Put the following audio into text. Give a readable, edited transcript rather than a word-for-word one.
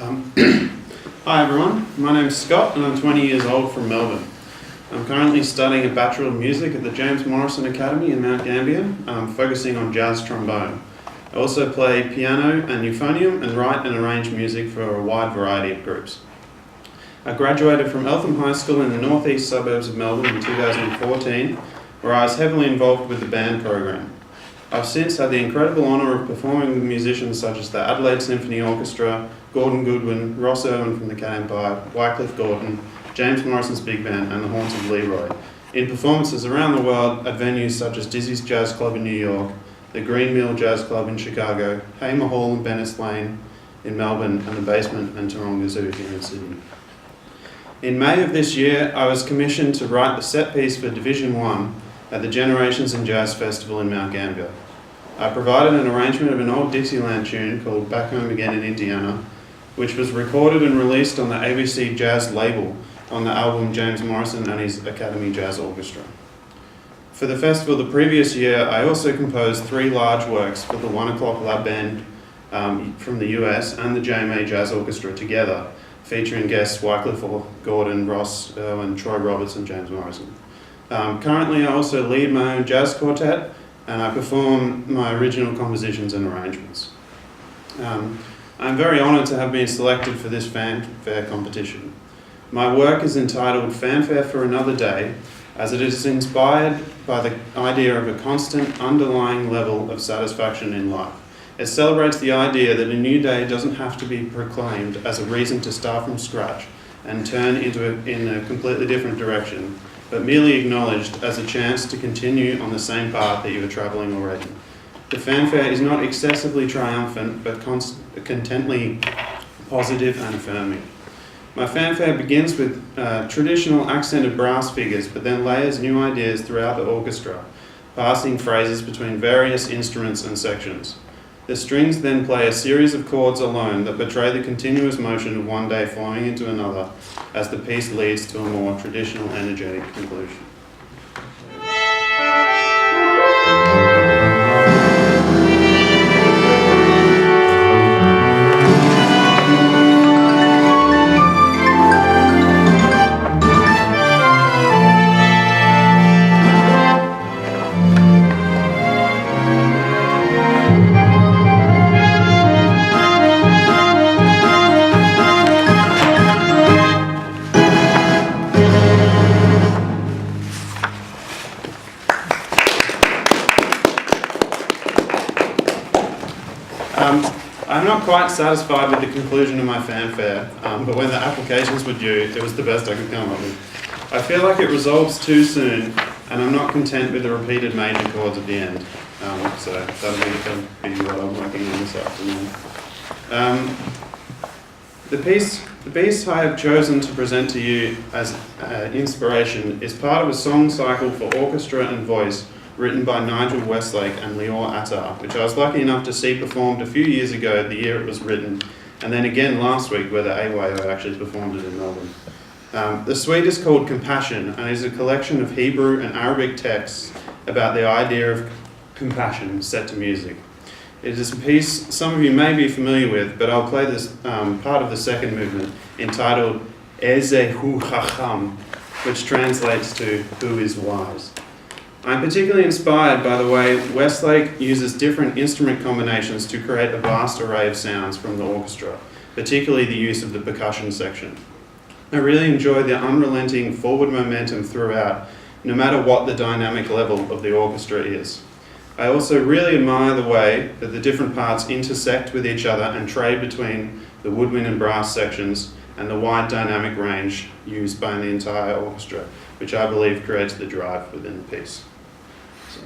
Hi everyone, my name's Scott and I'm 20 years old from Melbourne. I'm currently studying a Bachelor of Music at the James Morrison Academy in Mount Gambier, focusing on jazz trombone. I also play piano and euphonium and write and arrange music for a wide variety of groups. I graduated from Eltham High School in the northeast suburbs of Melbourne in 2014, where I was heavily involved with the band program. I've since had the incredible honour of performing with musicians such as the Adelaide Symphony Orchestra, Gordon Goodwin, Ross Irwin from the Cat Empire, Wycliffe Gordon, James Morrison's Big Band and the Haunts of Leroy, in performances around the world at venues such as Dizzy's Jazz Club in New York, the Green Mill Jazz Club in Chicago, Hamer Hall and Bennett Lane in Melbourne, and the Basement and Taronga Zoo here in Sydney. In May of this year, I was commissioned to write the set piece for Division 1 at the Generations in Jazz Festival in Mount Gambier. I provided an arrangement of an old Dixieland tune called Back Home Again in Indiana, which was recorded and released on the ABC Jazz label on the album James Morrison and his Academy Jazz Orchestra. For the festival the previous year, I also composed 3 large works for the 1 O'Clock Lab Band from the US and the JMA Jazz Orchestra together, featuring guests Wycliffe Gordon, Ross Irwin, Troy Roberts and James Morrison. Currently I also lead my own jazz quartet and I perform my original compositions and arrangements. I'm very honoured to have been selected for this Fanfare competition. My work is entitled Fanfare for Another Day, as it is inspired by the idea of a constant underlying level of satisfaction in life. It celebrates the idea that a new day doesn't have to be proclaimed as a reason to start from scratch and turn in a completely different direction, but merely acknowledged as a chance to continue on the same path that you are travelling already. The fanfare is not excessively triumphant, but contently positive and affirming. My fanfare begins with traditional accented brass figures, but then layers new ideas throughout the orchestra, passing phrases between various instruments and sections. The strings then play a series of chords alone that portray the continuous motion of one day flowing into another as the piece leads to a more traditional energetic conclusion. I'm not quite satisfied with the conclusion of my fanfare, but when the applications were due, it was the best I could come up with. I feel like it resolves too soon, and I'm not content with the repeated major chords at the end. So that'll be what I'm working on this afternoon. The piece I have chosen to present to you as inspiration is part of a song cycle for orchestra and voice written by Nigel Westlake and Lior Attar, which I was lucky enough to see performed a few years ago, the year it was written, and then again last week where the AYO actually performed it in Melbourne. The suite is called Compassion and is a collection of Hebrew and Arabic texts about the idea of compassion set to music. It is a piece some of you may be familiar with, but I'll play this part of the second movement entitled Eze Hu Chacham, which translates to Who is Wise. I'm particularly inspired by the way Westlake uses different instrument combinations to create a vast array of sounds from the orchestra, particularly the use of the percussion section. I really enjoy the unrelenting forward momentum throughout, no matter what the dynamic level of the orchestra is. I also really admire the way that the different parts intersect with each other and trade between the woodwind and brass sections and the wide dynamic range used by the entire orchestra, which I believe creates the drive within the piece. So,